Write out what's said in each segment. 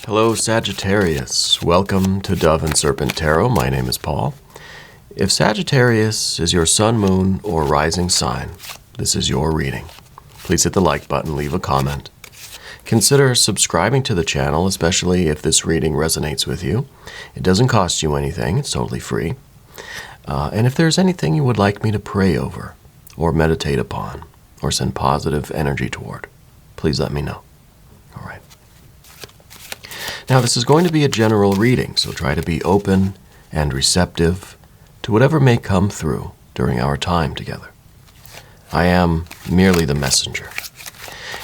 Hello, Sagittarius. Welcome to Dove and Serpent Tarot. My name is Paul. If Sagittarius is your sun, moon, or rising sign, this is your reading. Please hit the like button, leave a comment. Consider subscribing to the channel, especially if this reading resonates with you. It doesn't cost you anything. It's totally free. And if there's anything you would like me to pray over, or meditate upon, or send positive energy toward, please let me know. All right. Now, this is going to be a general reading, so try to be open and receptive to whatever may come through during our time together. I am merely the messenger,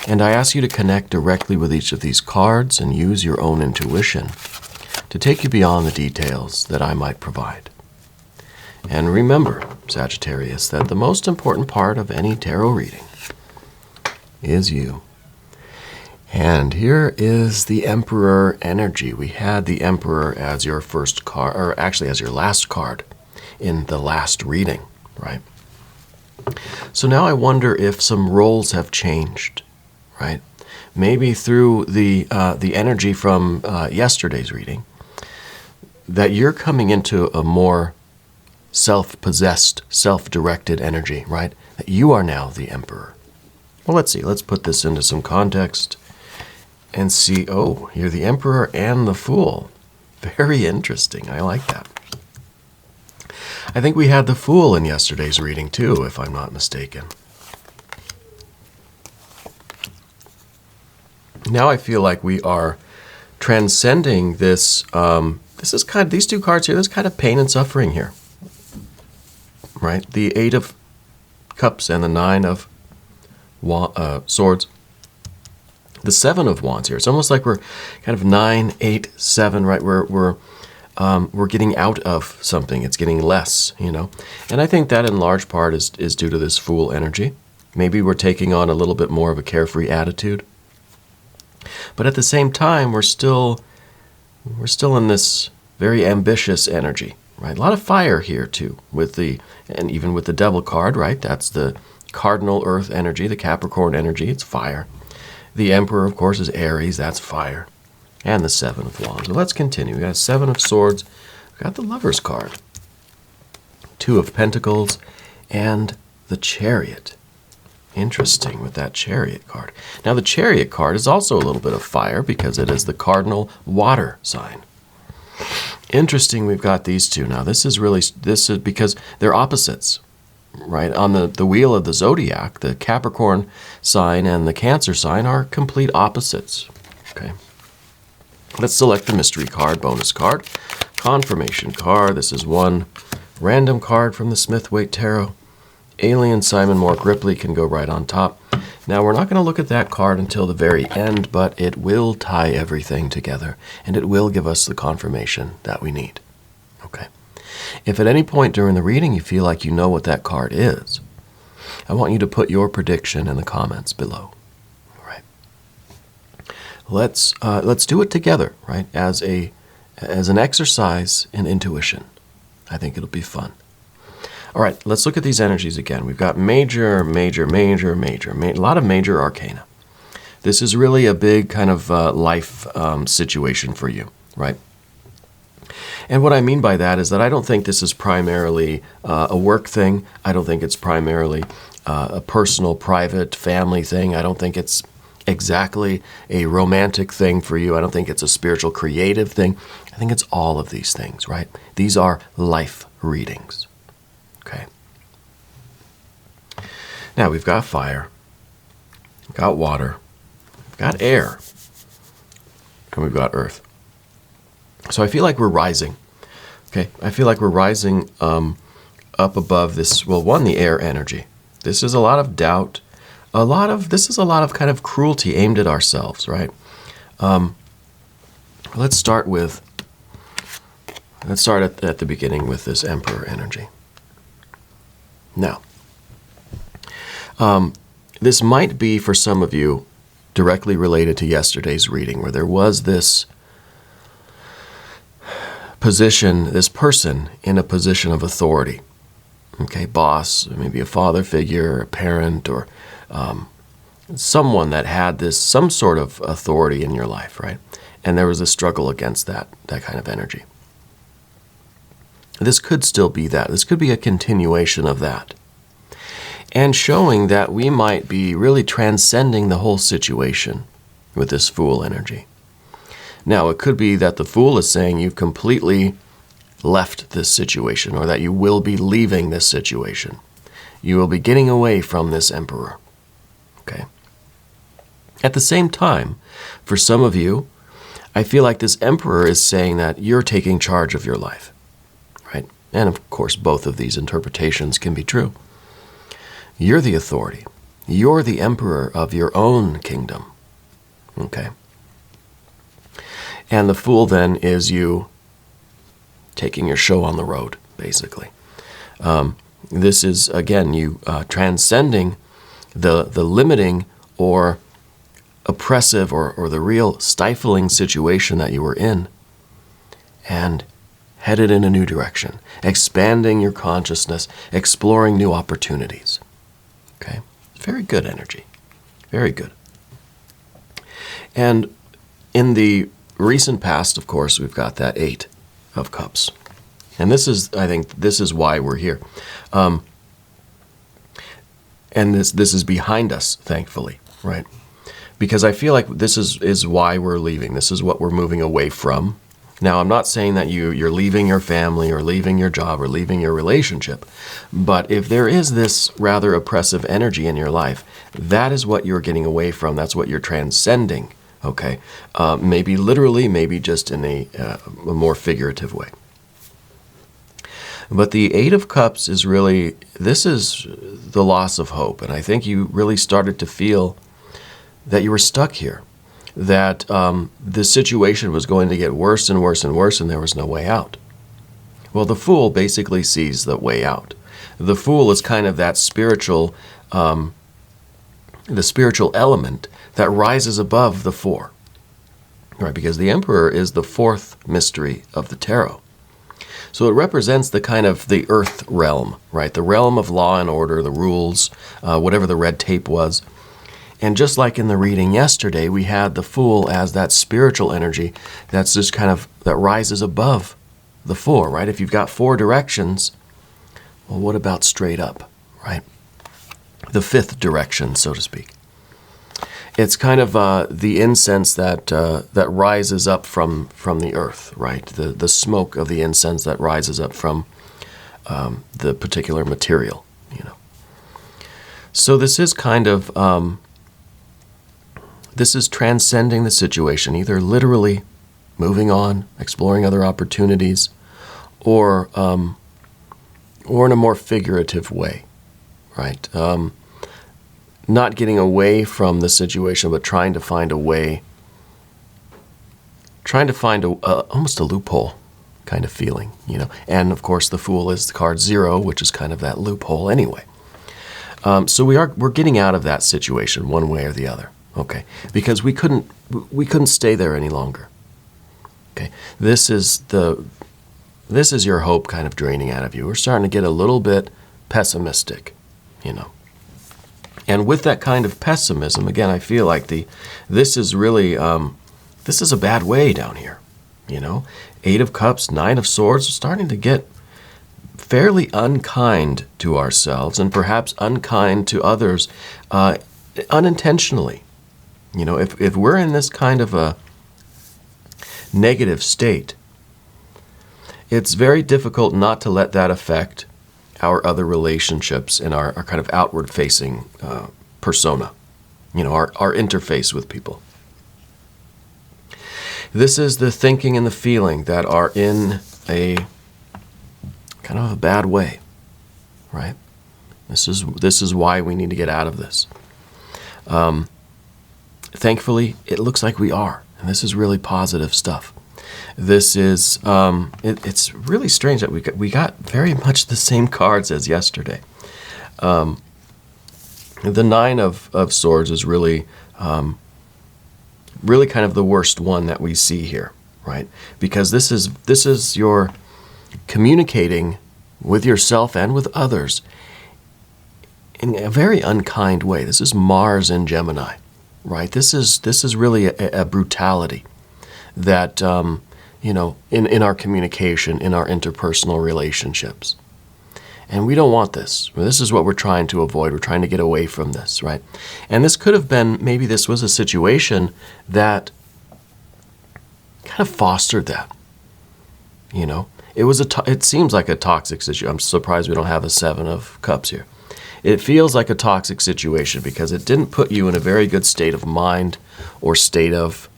and I ask you to connect directly with each of these cards and use your own intuition to take you beyond the details that I might provide. And remember, Sagittarius, that the most important part of any tarot reading is you. And here is the Emperor energy. We had the Emperor as your first card, or actually as your last card in the last reading, right? So now I wonder if some roles have changed, right? Maybe through the energy from yesterday's reading, that you're coming into a more self-possessed, self-directed energy, right? That you are now the Emperor. Well, let's see. Let's put this into some context and see, oh, you're the Emperor and the Fool. Very interesting. I like that. I think we had the Fool in yesterday's reading too, if I'm not mistaken. Now I feel like we are transcending this. This is kind of, these two cards here, there's kind of pain and suffering here, right? The Eight of Cups and the Nine of Swords. The Seven of Wands here. It's almost like we're kind of 9, 8, 7, right? We're getting out of something. It's getting less, you know. And I think that in large part is due to this Fool energy. Maybe we're taking on a little bit more of a carefree attitude. But at the same time, we're still in this very ambitious energy, right? A lot of fire here too, and even with the Devil card, right? That's the cardinal Earth energy, the Capricorn energy. It's fire. The Emperor, of course, is Aries. That's fire. And the Seven of Wands. So let's continue. We got Seven of Swords. We got the Lover's card. Two of Pentacles. And the Chariot. Interesting with that Chariot card. Now, the Chariot card is also a little bit of fire because it is the cardinal water sign. Interesting we've got these two. Now, this is because they're opposites. Right, on the wheel of the zodiac, the Capricorn sign and the Cancer sign are complete opposites. Okay, let's select the mystery card, bonus card, confirmation card. This is one random card from the Smith-Waite Tarot. Alien Simon Mork Ripley can go right on top. Now, we're not going to look at that card until the very end, but it will tie everything together, and it will give us the confirmation that we need. Okay. If at any point during the reading you feel like you know what that card is, I want you to put your prediction in the comments below. All right. Let's do it together, right? As an exercise in intuition. I think it'll be fun. All right, let's look at these energies again. We've got major, a lot of major arcana. This is really a big kind of life situation for you, right? And what I mean by that is that I don't think this is primarily a work thing. I don't think it's primarily a personal, private, family thing. I don't think it's exactly a romantic thing for you. I don't think it's a spiritual, creative thing. I think it's all of these things, right? These are life readings, okay? Now, we've got fire, we've got water, we've got air, and we've got earth. So I feel like we're rising, okay? I feel like we're rising up above this, well, one, the air energy. This is a lot of doubt. This is a lot of kind of cruelty aimed at ourselves, right? Let's start at the beginning with this Emperor energy. Now, this might be for some of you directly related to yesterday's reading, where there was this person in a position of authority. Okay, boss, maybe a father figure, a parent, or someone that had some sort of authority in your life, right? and there was a struggle against that kind of energy. This could still be that. This could be a continuation of that. And showing that we might be really transcending the whole situation with this Fool energy. Now, it could be that the Fool is saying you've completely left this situation, or that you will be leaving this situation. You will be getting away from this Emperor. Okay? At the same time, for some of you, I feel like this Emperor is saying that you're taking charge of your life. Right? And of course, both of these interpretations can be true. You're the authority. You're the emperor of your own kingdom. Okay? And the Fool then is you taking your show on the road, basically. This is, again, you transcending the limiting or oppressive or the real stifling situation that you were in, and headed in a new direction, expanding your consciousness, exploring new opportunities. Okay? Very good energy. Very good. And in the recent past, of course, we've got that 8 of Cups. And this is, I think, this is why we're here. And this is behind us, thankfully, right? Because I feel like this is why we're leaving. This is what we're moving away from. Now, I'm not saying that you're leaving your family or leaving your job or leaving your relationship, but if there is this rather oppressive energy in your life, that is what you're getting away from. That's what you're transcending, okay? Maybe literally, maybe just in a more figurative way. But the 8 of Cups is really, this is the loss of hope, and I think you really started to feel that you were stuck here. That the situation was going to get worse and worse and worse, and there was no way out. Well, the Fool basically sees the way out. The Fool is kind of that spiritual, the spiritual element that rises above the 4, right? Because the Emperor is the 4th mystery of the tarot. So it represents the kind of the earth realm, right? The realm of law and order, the rules, whatever the red tape was. And just like in the reading yesterday, we had the Fool as that spiritual energy that's just kind of, that rises above the 4, right? If you've got 4 directions, well, what about straight up, right? The 5th direction, so to speak. It's kind of the incense that rises up from the earth, right? The smoke of the incense that rises up from the particular material, you know. So this is kind of... this is transcending the situation, either literally moving on, exploring other opportunities, or in a more figurative way, right? Not getting away from the situation, but trying to find a way, trying to find almost a loophole kind of feeling, you know. And of course, the Fool is the card 0, which is kind of that loophole anyway. So we're getting out of that situation one way or the other. Okay, because we couldn't stay there any longer. Okay, this is your hope kind of draining out of you. We're starting to get a little bit pessimistic, you know. And with that kind of pessimism, again, I feel like this is really this is a bad way down here, you know. 8 of Cups, 9 of Swords, we're starting to get fairly unkind to ourselves and perhaps unkind to others unintentionally. You know, if we're in this kind of a negative state, it's very difficult not to let that affect our other relationships and our kind of outward-facing persona, you know, our interface with people. This is the thinking and the feeling that are in a kind of a bad way, right? This is why we need to get out of this. Thankfully, it looks like we are, and this is really positive stuff. This is, it's really strange that we got very much the same cards as yesterday. The 9 of Swords is really, really kind of the worst one that we see here, right? Because this is your communicating with yourself and with others in a very unkind way. This is Mars in Gemini. Right, this is really a brutality. that, in our communication, in our interpersonal relationships. And we don't want this. This is what we're trying to avoid. We're trying to get away from this, right? And this could have been, maybe this was a situation that kind of fostered that. It seems like a toxic situation. I'm surprised we don't have a 7 of Cups here. It feels like a toxic situation because it didn't put you in a very good state of mind or state of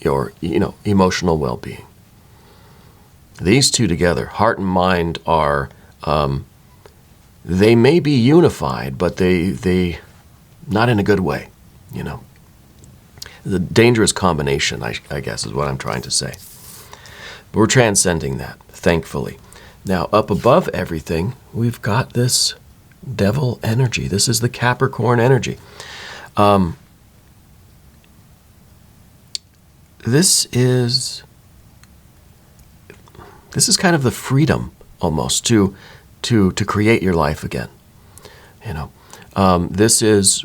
your, emotional well-being. These two together, heart and mind, are, they may be unified, but they not in a good way, The dangerous combination, I guess, is what I'm trying to say. But we're transcending that, thankfully. Now, up above everything, we've got this Devil energy. This is the Capricorn energy. This is kind of the freedom, almost, to create your life again. This is,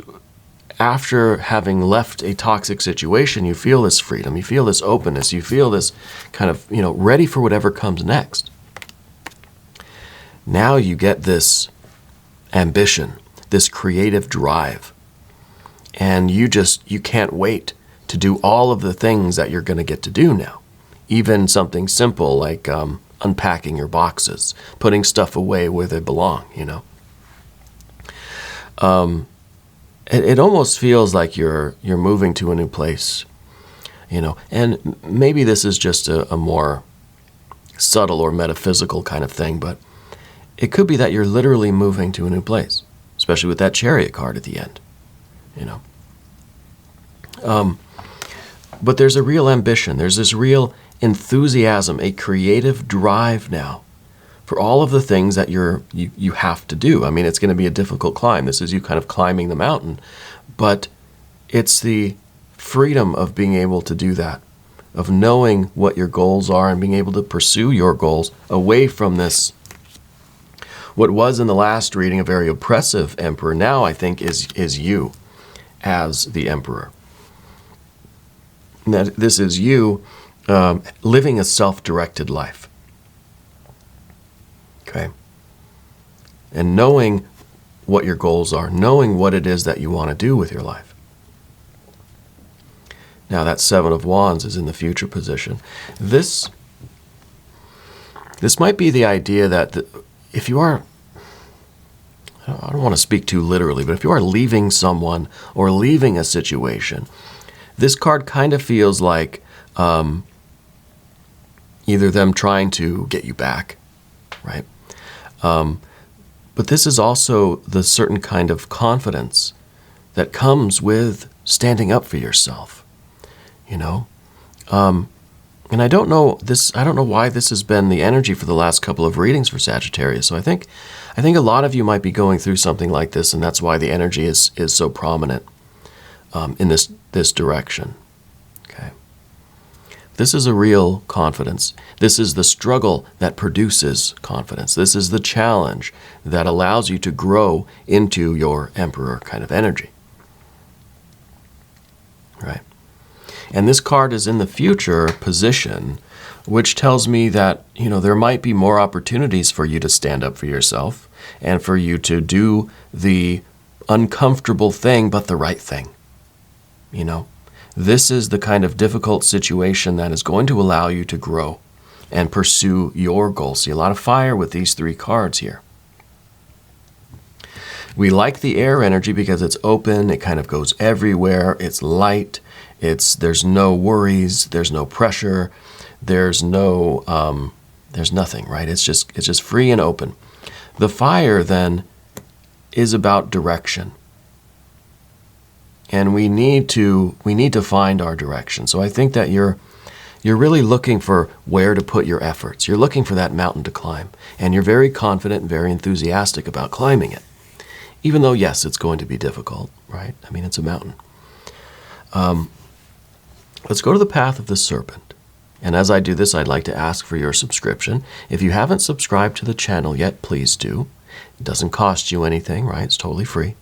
after having left a toxic situation, you feel this freedom, you feel this openness, you feel this kind of, ready for whatever comes next. Now you get this ambition, this creative drive, and you can't wait to do all of the things that you're going to get to do now. Even something simple like unpacking your boxes, putting stuff away where they belong, It almost feels like you're moving to a new place, and maybe this is just a more subtle or metaphysical kind of thing, but it could be that you're literally moving to a new place, especially with that Chariot card at the end, But there's a real ambition, there's this real enthusiasm, a creative drive now for all of the things that you have to do. I mean, it's going to be a difficult climb. This is you kind of climbing the mountain, but it's the freedom of being able to do that, of knowing what your goals are and being able to pursue your goals away from this, what was in the last reading a very oppressive emperor, now I think is you as the emperor. That this is you living a self-directed life. Okay? And knowing what your goals are, knowing what it is that you want to do with your life. Now that 7 of Wands is in the future position. This might be the idea that if you are, I don't want to speak too literally, but if you are leaving someone or leaving a situation, this card kind of feels like either them trying to get you back, right? But this is also the certain kind of confidence that comes with standing up for yourself, And I don't know why this has been the energy for the last couple of readings for Sagittarius. So I think a lot of you might be going through something like this, and that's why the energy is so prominent in this direction. Okay. This is a real confidence. This is the struggle that produces confidence. This is the challenge that allows you to grow into your emperor kind of energy. Right? And this card is in the future position, which tells me that, there might be more opportunities for you to stand up for yourself and for you to do the uncomfortable thing, but the right thing. This is the kind of difficult situation that is going to allow you to grow and pursue your goals. See a lot of fire with these 3 cards here. We like the air energy because it's open, it kind of goes everywhere, it's light, there's no worries, there's no pressure, there's nothing, right? It's just free and open. The fire then is about direction. And we need to find our direction. So I think that you're really looking for where to put your efforts. You're looking for that mountain to climb, and you're very confident and very enthusiastic about climbing it. Even though, yes, it's going to be difficult, right? I mean, it's a mountain. Let's go to the path of the serpent. And as I do this, I'd like to ask for your subscription. If you haven't subscribed to the channel yet, please do. It doesn't cost you anything, right? It's totally free.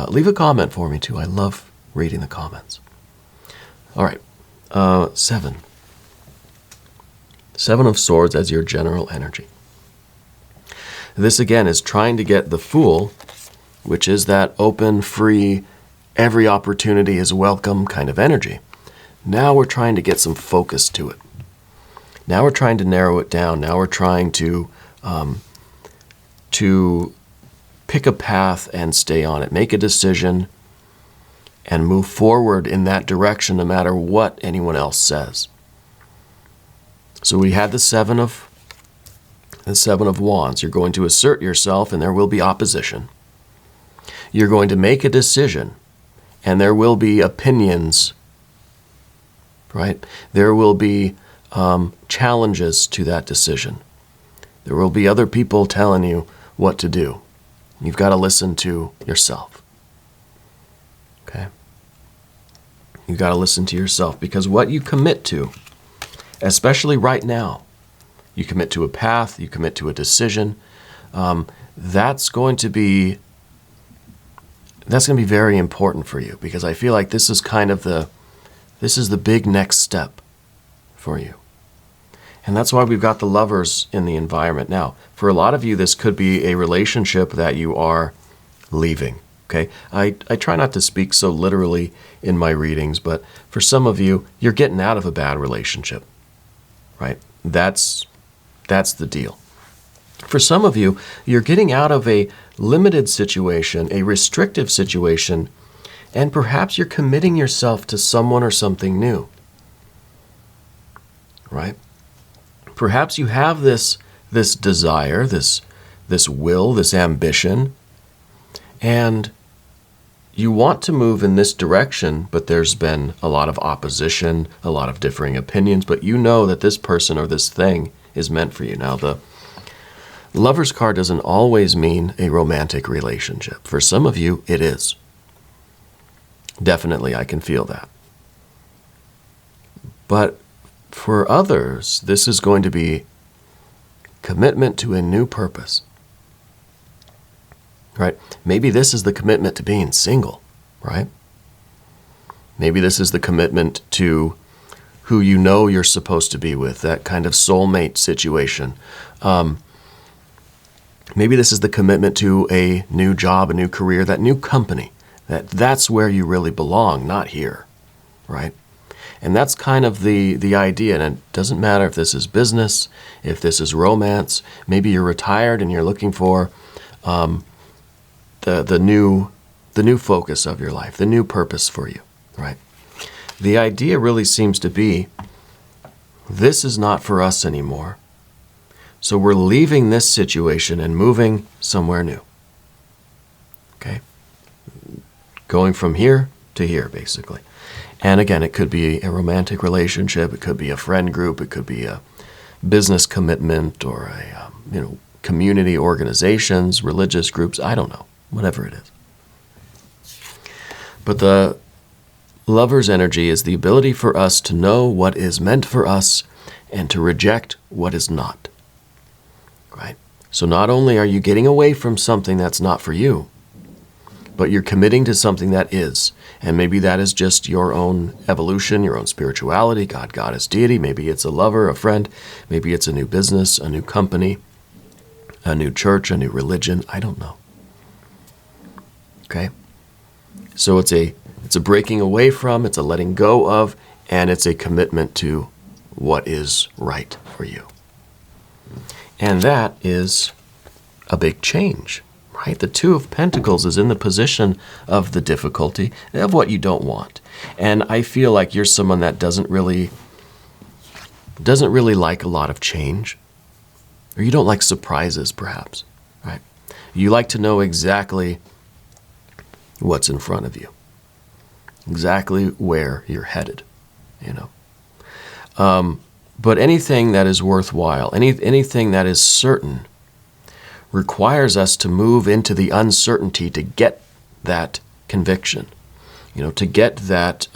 Leave a comment for me, too. I love reading the comments. All right. 7. Seven of Swords as your general energy. This again is trying to get the Fool, which is that open, free, every opportunity is welcome kind of energy. Now we're trying to get some focus to it. Now we're trying to narrow it down. Now we're trying to pick a path and stay on it, make a decision, and move forward in that direction no matter what anyone else says. So we had the Seven of Wands. You're going to assert yourself, and there will be opposition. You're going to make a decision, and there will be opinions, right? There will be challenges to that decision. There will be other people telling you what to do. You've got to listen to yourself. Okay? You've got to listen to yourself, because what you commit to, especially right now, you commit to a path, you commit to a decision, that's going to be very important for you, because I feel like this is kind of the big next step for you. And that's why we've got the Lovers in the environment. Now, for a lot of you, this could be a relationship that you are leaving. Okay, I try not to speak so literally in my readings, but for some of you, you're getting out of a bad relationship, right? That's the deal. For some of you, you're getting out of a limited situation, a restrictive situation, and perhaps you're committing yourself to someone or something new, right? Perhaps you have this desire, this will, this ambition, and you want to move in this direction, but there's been a lot of opposition, a lot of differing opinions, but you know that this person or this thing is meant for you. Now, the Lover's card doesn't always mean a romantic relationship. For some of you, it is. Definitely, I can feel that. But for others, this is going to be commitment to a new purpose. Right? Maybe this is the commitment to being single, right? Maybe this is the commitment to who you know you're supposed to be with, that kind of soulmate situation. Maybe this is the commitment to a new job, a new career, that new company. That's where you really belong, not here, right? And that's kind of the idea. And it doesn't matter if this is business, if this is romance. Maybe you're retired and you're looking for the new focus of your life, the new purpose for you, right? The idea really seems to be, this is not for us anymore. So we're leaving this situation and moving somewhere new. Okay? Going from here to here, basically. And again, it could be a romantic relationship, it could be a friend group, it could be a business commitment, or a community organizations, religious groups, I don't know, whatever it is. But the Lover's energy is the ability for us to know what is meant for us and to reject what is not. Right? So not only are you getting away from something that's not for you, but you're committing to something that is. And maybe that is just your own evolution, your own spirituality, God, Goddess, deity. Maybe it's a lover, a friend. Maybe it's a new business, a new company, a new church, a new religion. I don't know. Okay? So it's a breaking away from, it's a letting go of, and it's a commitment to what is right for you. And that is a big change, right? The Two of Pentacles is in the position of the difficulty, of what you don't want. And I feel like you're someone that doesn't really like a lot of change. Or you don't like surprises, perhaps, right? You like to know exactly what's in front of you. Exactly where you're headed, But anything that is worthwhile, anything that is certain, requires us to move into the uncertainty to get that conviction, to get that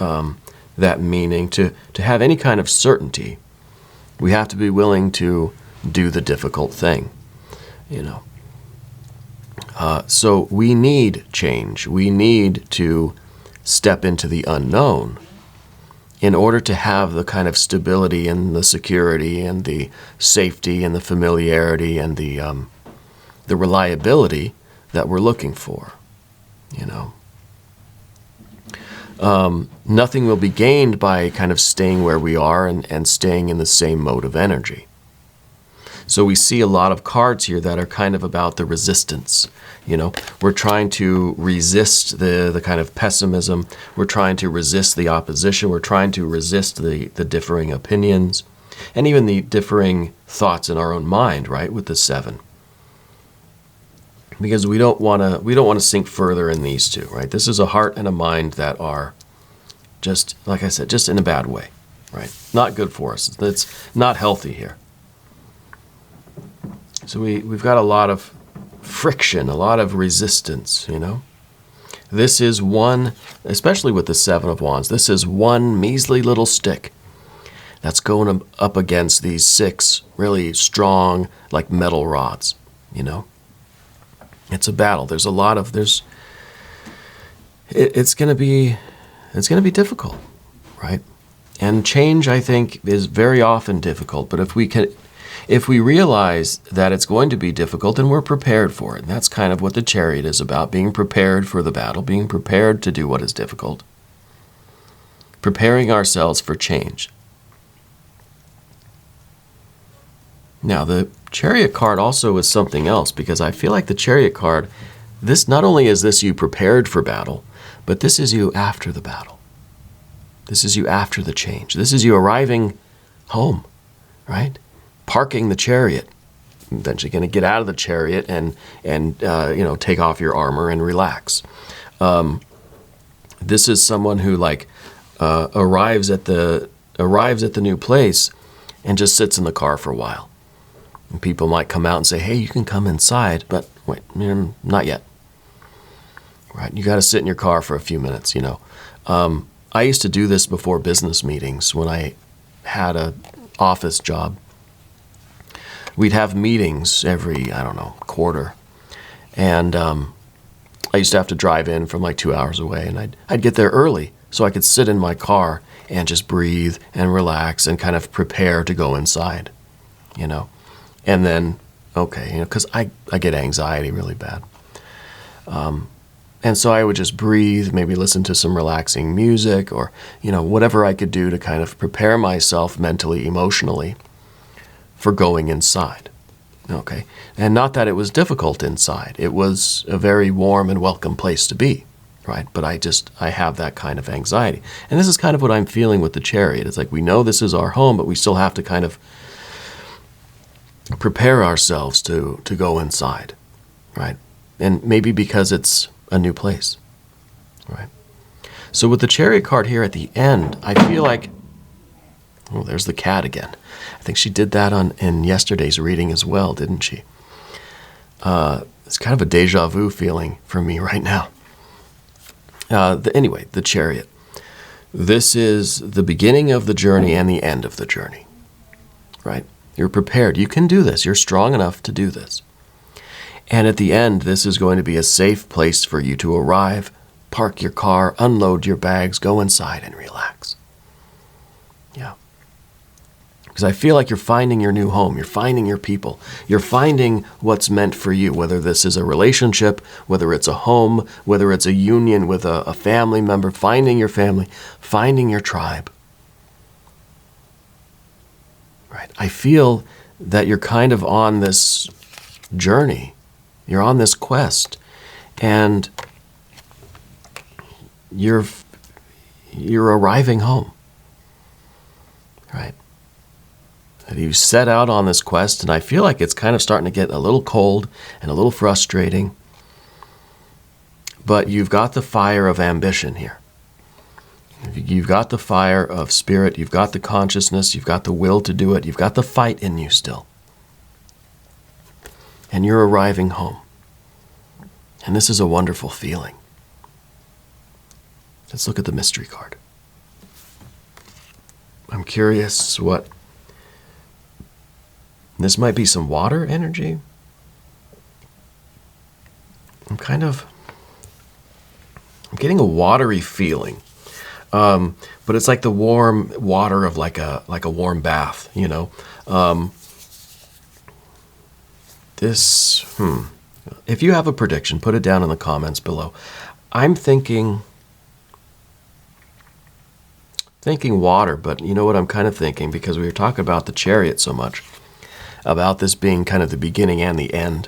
meaning, to have any kind of certainty. We have to be willing to do the difficult thing, So we need change. We need to step into the unknown. in order to have the kind of stability and the security and the safety and the familiarity and the reliability that we're looking for, you know. Nothing will be gained by kind of staying where we are and staying in the same mode of energy. So we see a lot of cards here that are kind of about the resistance. You know, we're trying to resist the kind of pessimism. We're trying to resist the opposition. We're trying to resist the differing opinions and even the differing thoughts in our own mind, right, with the 7. Because we don't want to sink further in these two, right? This is a heart and a mind that are just, like I said, just in a bad way, right? Not good for us. It's not healthy here. So we've got a lot of friction, a lot of resistance, you know. This is one, especially with the 7 of Wands, this is one measly little stick that's going up against these 6 really strong, like metal rods, you know. It's a battle. There's a lot of, it's going to be difficult, right? And change, I think, is very often difficult, but if we realize that it's going to be difficult, then we're prepared for it. And that's kind of what the Chariot is about, being prepared for the battle, being prepared to do what is difficult, preparing ourselves for change. Now, the Chariot card also is something else, because I feel like the Chariot card, this not only is this you prepared for battle, but this is you after the battle. This is you after the change. This is you arriving home, right? Parking the chariot. Then you're going to get out of the chariot and you know, take off your armor and relax. This is someone who like arrives at the new place and just sits in the car for a while. And people might come out and say, "Hey, you can come inside," but wait, not yet. Right? You got to sit in your car for a few minutes. You know, I used to do this before business meetings when I had a office job. We'd have meetings every, I don't know, quarter. And I used to have to drive in from like 2 hours away. And I'd get there early so I could sit in my car and just breathe and relax and kind of prepare to go inside, you know. And then, okay, you know, because I get anxiety really bad. And so I would just breathe, maybe listen to some relaxing music or, you know, whatever I could do to kind of prepare myself mentally, emotionally for going inside, okay? And not that it was difficult inside. It was a very warm and welcome place to be, right? But I have that kind of anxiety. And this is kind of what I'm feeling with the Chariot. It's like we know this is our home, but we still have to kind of prepare ourselves to go inside, right? And maybe because it's a new place, right? So with the Chariot card here at the end, I feel like, oh, there's the cat again. I think she did that in yesterday's reading as well, didn't she? It's kind of a deja vu feeling for me right now. Anyway, the Chariot. This is the beginning of the journey and the end of the journey, right? You're prepared. You can do this. You're strong enough to do this. And at the end, this is going to be a safe place for you to arrive, park your car, unload your bags, go inside and relax. Yeah. Because I feel like you're finding your new home. You're finding your people. You're finding what's meant for you, whether this is a relationship, whether it's a home, whether it's a union with a family member, finding your family, finding your tribe. Right. I feel that you're kind of on this journey. You're on this quest, and you're arriving home. Right. And you set out on this quest, and I feel like it's kind of starting to get a little cold and a little frustrating. But you've got the fire of ambition here. You've got the fire of spirit, you've got the consciousness, you've got the will to do it, you've got the fight in you still. And you're arriving home. And this is a wonderful feeling. Let's look at the mystery card. I'm curious what... This might be some water energy. I'm getting a watery feeling. But it's like the warm water of like a warm bath, you know. If you have a prediction, put it down in the comments below. I'm thinking water, but you know what I'm kind of thinking, because we were talking about the chariot so much, about this being kind of the beginning and the end,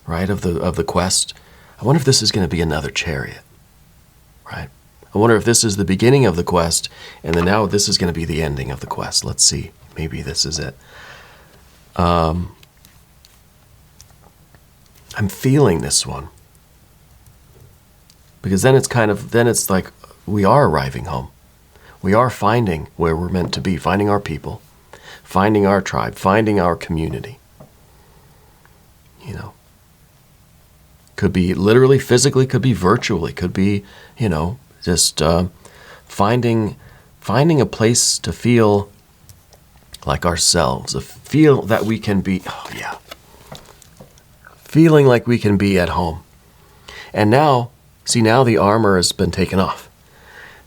right, of the quest. I wonder if this is going to be another chariot, right? I wonder if this is the beginning of the quest, and then now this is going to be the ending of the quest. Let's see. Maybe this is it. I'm feeling this one. Because then it's like we are arriving home. We are finding where we're meant to be, finding our people, finding our tribe, finding our community. You know, could be literally, physically, could be virtually, could be, you know, just finding a place to feel like ourselves, a feel that we can be, feeling like we can be at home. And now, see, now the armor has been taken off,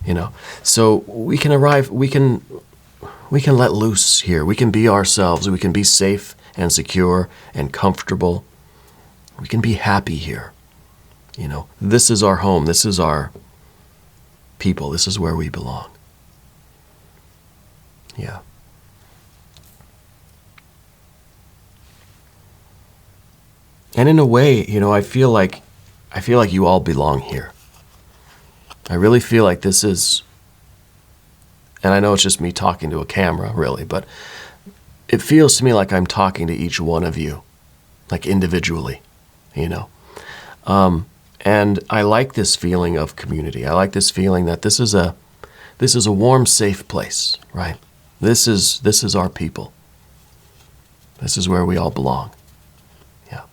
you know, so we can arrive, we can let loose here. We can be ourselves. We can be safe and secure and comfortable. We can be happy here. You know, this is our home. This is our people. This is where we belong. Yeah. And in a way, you know, I feel like you all belong here. I really feel like this is, and I know it's just me talking to a camera, really, but it feels to me like I'm talking to each one of you, like individually, you know. And I like this feeling of community. I like this feeling that this is a warm, safe place, right? This is our people. This is where we all belong. Yeah.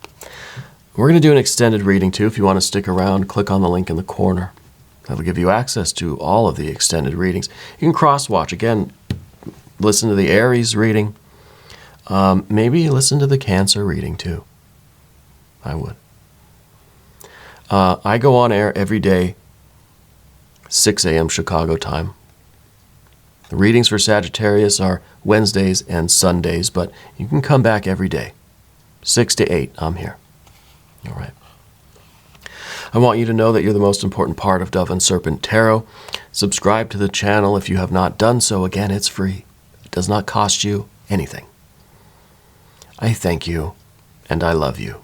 We're going to do an extended reading too. If you want to stick around, click on the link in the corner. That'll give you access to all of the extended readings. You can cross-watch. Again, listen to the Aries reading. Maybe listen to the Cancer reading too. I would. I go on air every day, 6 a.m. Chicago time. The readings for Sagittarius are Wednesdays and Sundays, but you can come back every day. 6 to 8, I'm here. All right. I want you to know that you're the most important part of Dove and Serpent Tarot. Subscribe to the channel if you have not done so. Again, it's free. It does not cost you anything. I thank you, and I love you.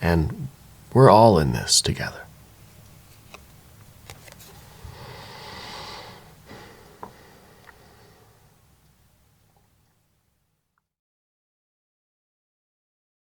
And we're all in this together.